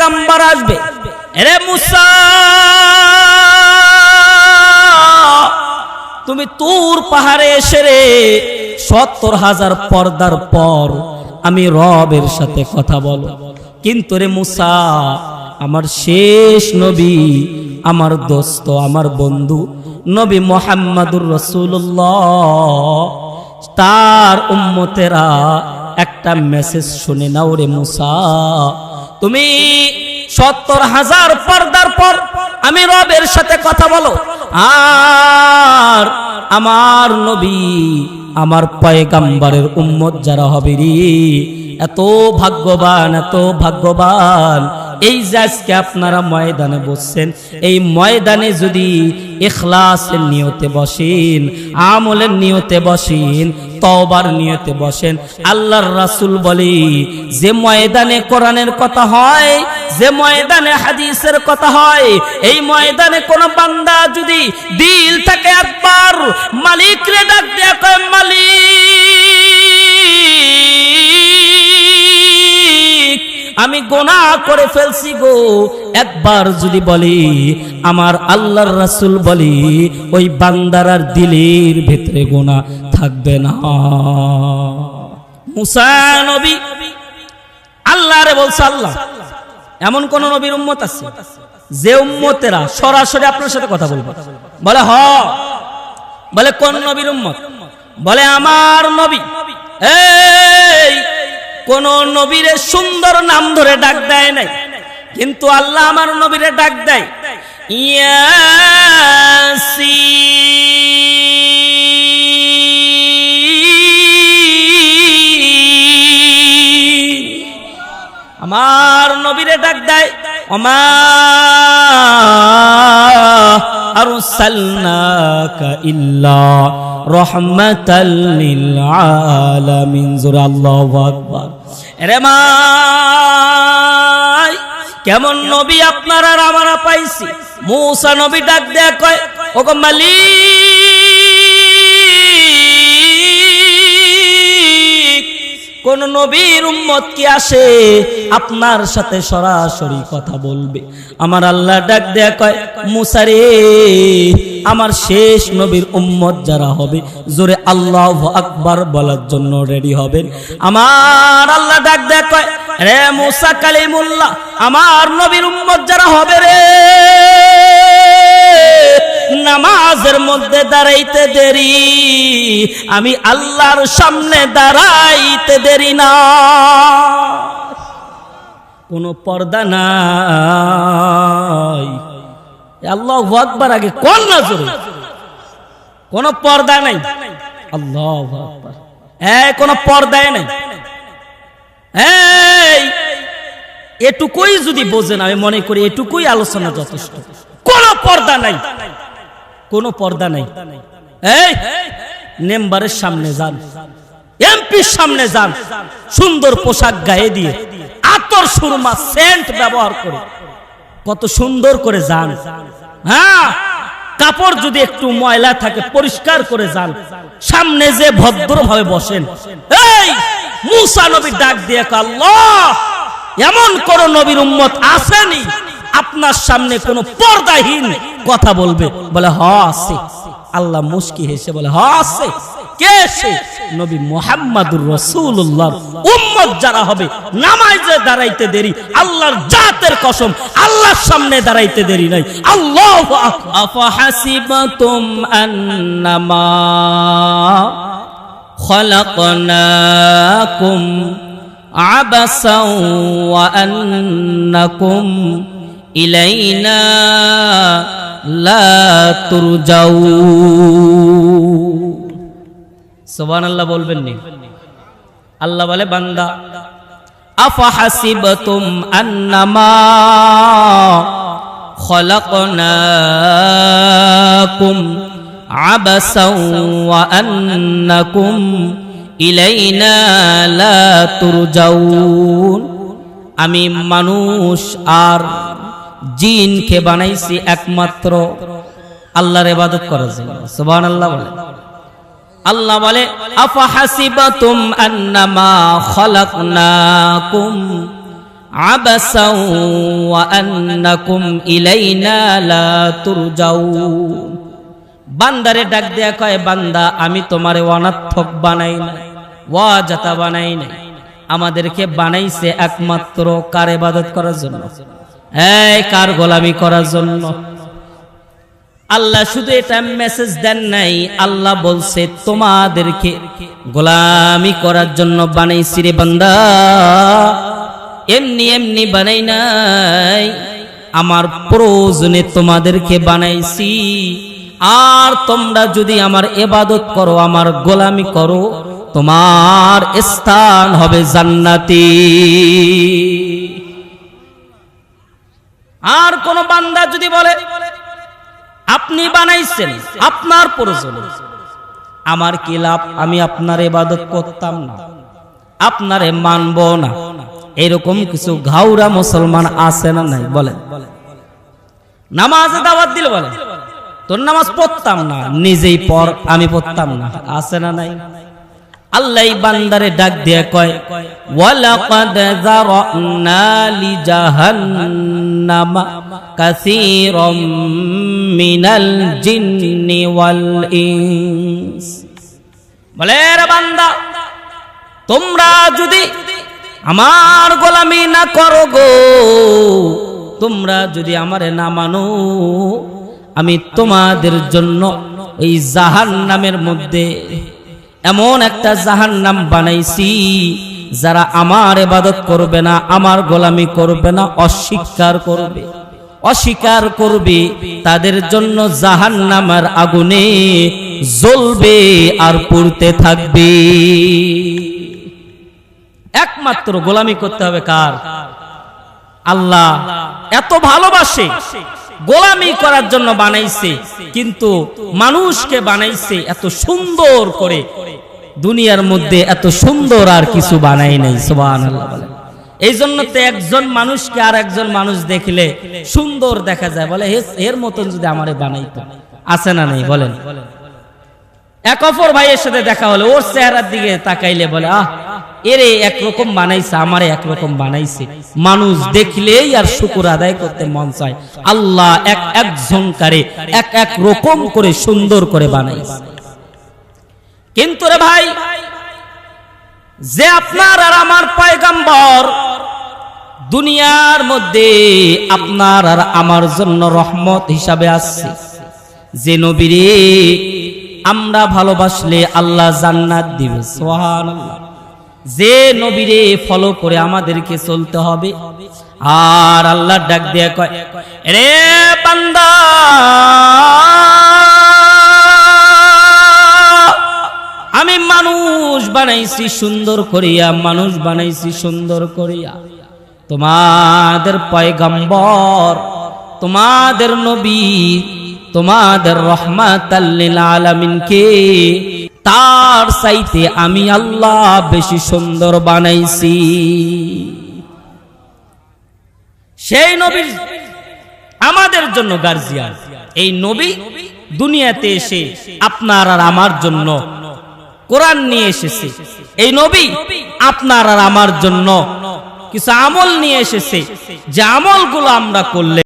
পয়গাম্বার আসবে, এরে মুসা তুমি তুর পাহাড়ে এসে রে ৭০,০০০ পর্দার পর আমি রবের সাথে কথা বলো। কিন্তু রে মুসা, আমার শেষ নবী, আমার দোস্ত, আমার বন্ধু নবী মুহাম্মদুর রাসূলুল্লাহ, তার উম্মতেরা একটা মেসেজ শুনে নাও রে মুসা। তুমি ৭০,০০০ পর্দার পর আমি রবের সাথে কথা বলো, আর আমার নবী, আমার পয়গাম্বরের উম্মত যারা হবে রে, এত ভাগ্যবান, এত ভাগ্যবান। এই যে আজকে আপনারা ময়দানে বসছেন, এই ময়দানে যদি ইখলাসের নিয়তে বসেন, আমলের নিয়তে বসেন, তওবার নিয়তে বসেন, আল্লাহর রাসূল বলে যে ময়দানে কোরআনের কথা হয়, যে ময়দানে হাদিসের কথা হয়, এই ময়দানে কোন বান্দা যদি দিল থেকে একবার মালিক রে ডাক দেয়া কয়, মালিক আমি গুনাহ করে ফেলছি গো, একবার যদি বলি, আমার আল্লাহর রাসূল বলি ওই বান্দার আর দিলের ভিতরে গুনাহ থাকবে না। মুসা নবী আল্লাহরে বলছে, আল্লাহ এমন কোন নবীর উম্মত আছে যে উম্মতেরা সরাসরি আপনার সাথে কথা বলবে? বলে হ। বলে কোন নবীর উম্মত? বলে আমার নবী। এই কোন নবীরে সুন্দর নাম ধরে ডাক দেয় নাই, কিন্তু আল্লাহ আমার নবীরে ডাক দেয় ইয়াসিন। আমার নবীরে ডাক দেয় ওমা আরসালনাকা ইল্লা রাহমাতাল লিল আলামিন। জোরে আল্লাহু আকবার। আরে মাই কেমন নবী আপনারা আর আমরা পাইছি। মুসা নবী ডাক দেয়া কয়, ওগো মালিক, কোন নবীর উম্মত কি আসে আপনার সাথে সরাসরি কথা বলবে? আমার আল্লাহ ডাক দেয়া কয়, মুসা রে, আমার শেষ নবীর উম্মত যারা হবে জোরে আল্লাহু আকবার বলার জন্য রেডি হবেন। আমার আল্লাহ ডাক দেয়া কয়, রে মুসা কালিমুল্লাহ, আমার নবীর উম্মত যারা হবে রে, নামাজের মধ্যে দাঁড়াইতে দেরি, আমি আল্লাহর সামনে দাঁড়াইতে দেরি না। কোনো পর্দা নাই। আল্লাহু আকবার আগে কোন না জোরে, কোনো পর্দা নাই। আল্লাহু আকবার। কোনো পর্দাই নাই। এটুকুই যদি বোঝেন, আমি মনে করি এটুকুই আলোচনা যথেষ্ট। কোনো পর্দা নাই, কোনো পর্দা নাই। মেম্বারের সামনে যান, এমপির সামনে যান, সুন্দর পোশাক গায়ে দিয়ে, আতর সুরমা সেন্ট ব্যবহার করে কত সুন্দর করে যান। হ্যাঁ, কাপড় যদি একটু ময়লা থাকে পরিষ্কার করে যান, সামনে যে ভদ্রভাবে বসেন। এই মুসা নবী ডাক দিয়ে, আল্লাহ এমন কোন নবীর উম্মত আসেনি আপনার সামনে কোন পর্দাহীন কথা বলবে? বলে হ আছে। আল্লাহ মুস্কি হেসে বলে, হ আছে। কে সে? নবী মুহাম্মদুর রাসূলুল্লাহর উম্মত যারা হবে, নামাজে দাঁড়াইতে দেরি, আল্লাহর জাতের কসম আল্লাহর সামনে দাঁড়াইতে দেরি নাই। আল্লাহু আকবার। আফাহাসিবাতুম আন্নামা খালাকনাকুম আবাসাও ওয়া আন্নাকুম ইলাইনা লা তুরজাউন। সুবহানাল্লাহ বলবেন নি? আল্লাহ বলে, বান্দা আফাহাসিবাতুম আন্নামা খালাকনাকুম আবাসাও ওয়া আন্নাকুম ইলাইনা লা তুরজাউন। আমি মানুষ আর জিনকে বানাইছি একমাত্র আল্লাহর ইবাদত করার জন্য। সুবহানাল্লাহ বলে। আল্লাহ বলে, আফাহাসিবাতুম আন্নামা খালাকনাকুম আবাসাও ওয়া আন্নাকুম ইলাইনা লা তুরজাউন। বান্দারে ডাক দেয়া কয়, বান্দা আমি তোমারে অনার্থক বানাই না, ওয়াজাতা বানাই না, আমাদেরকে বানাইছে একমাত্র কার ইবাদত করার জন্য, কার গোলামি করার জন্য। আল্লাহ শুধু এটা মেসেজ দেন নাই, আল্লাহ বলছে তোমাদেরকে গোলামি করার জন্য বানাইছি রে বান্দা, এমনি এমনি বানাই নাই, আমার প্রয়োজনে তোমাদেরকে বানাইছি। আর তোমরা যদি আমার ইবাদত করো, আমার গোলামি করো, তোমার স্থান হবে জান্নাতি। আর কোন বান্দা যদি বলে আপনি বানাইছেন আপনার প্রয়োজনে, আমার কি লাভ, আমি আপনার ইবাদত করতাম না, আপনারে মানব না, এরকম কিছু ঘাউরা মুসলমান আছে না নাই? বলেন। নামাজে দাওয়াত দিল, বলে তোর নামাজ পড়তাম না, নিজেই পড়, আমি পড়তাম না, আছে না নাই? আল্লাহ বান্দারে ডাক দিয়ে কয়, ওয়ালাকাদ যারানা লি জাহান্নামা কাসীরাম মিনাল জিন্নি ওয়াল ইনস। বলে রে বান্দা, তোমরা যদি আমার গোলামি না করো গো, তোমরা যদি আমারে না মানো, আমি তোমাদের জন্য এই জাহান্নামের মধ্যে এমন একটা জাহান্নাম বানাইছি, যারা আমার ইবাদত করবে না, আমার গোলামি করবে না, অস্বীকার করবে, তাদের জন্য জাহান্নামের আগুনে জ্বলবে আর পুড়তে থাকবে। একমাত্র গোলামি করতে হবে কার? আল্লাহ এত ভালোবাসে, গোলামি করার জন্য বানাইছে, কিন্তু মানুষকে বানাইছে এত সুন্দর করে, দুনিয়ার মধ্যে এত সুন্দর আর কিছু বানাই নাই। সুবহানাল্লাহ বলে। এই জন্য তো একজন মানুষকে আর একজন মানুষ দেখলে সুন্দর দেখা যায়, বলে এর মতন যদি আমারে বানাইতো, আছে না নেই? বলেন। এক অপর ভাইয়ের সাথে দেখা হলে ওর চেহারার দিকে তাকাইলে বলে, আহ এরে একরকম বানাইছে, আমারে একরকম বানাইছে। মানুষ দেখলেই আর শুকর আদায় করতে মন চায়। আল্লাহ একজনকারে এক রকম করে সুন্দর করে বানাইছে। কিন্তু রে ভাই, যে আপনার আর আমার পয়গম্বর, দুনিয়ার মধ্যে আপনার আর আমার জন্য রহমত হিসাবে আসছে, যে নবীরে আমরা ভালোবাসলে আল্লাহ জান্নাত দিবে। সুবহানাল্লাহ। যে নবীরে ফলো করে আমাদেরকে চলতে হবে। আর আল্লাহ ডাক দিয়ে কয়, রে বান্দা, আমি মানুষ বানাইছি সুন্দর করিয়া, মানুষ বানাইছি সুন্দর করিয়া। তোমাদের পয়গম্বর, তোমাদের নবী, তোমাদের রহমাতাল লিল আলামিনকে তার চাইতে আমি আল্লাহ বেশি সুন্দর বানাইছি। সেই নবী আমাদের জন্য গার্জিয়ান। এই নবী দুনিয়াতে এসে আপনার আর আমার জন্য কোরআন নিয়ে এসেছে। এই নবী আপনার আর আমার জন্য কিছু আমল নিয়ে এসেছে, যে আমলগুলো আমরা করলে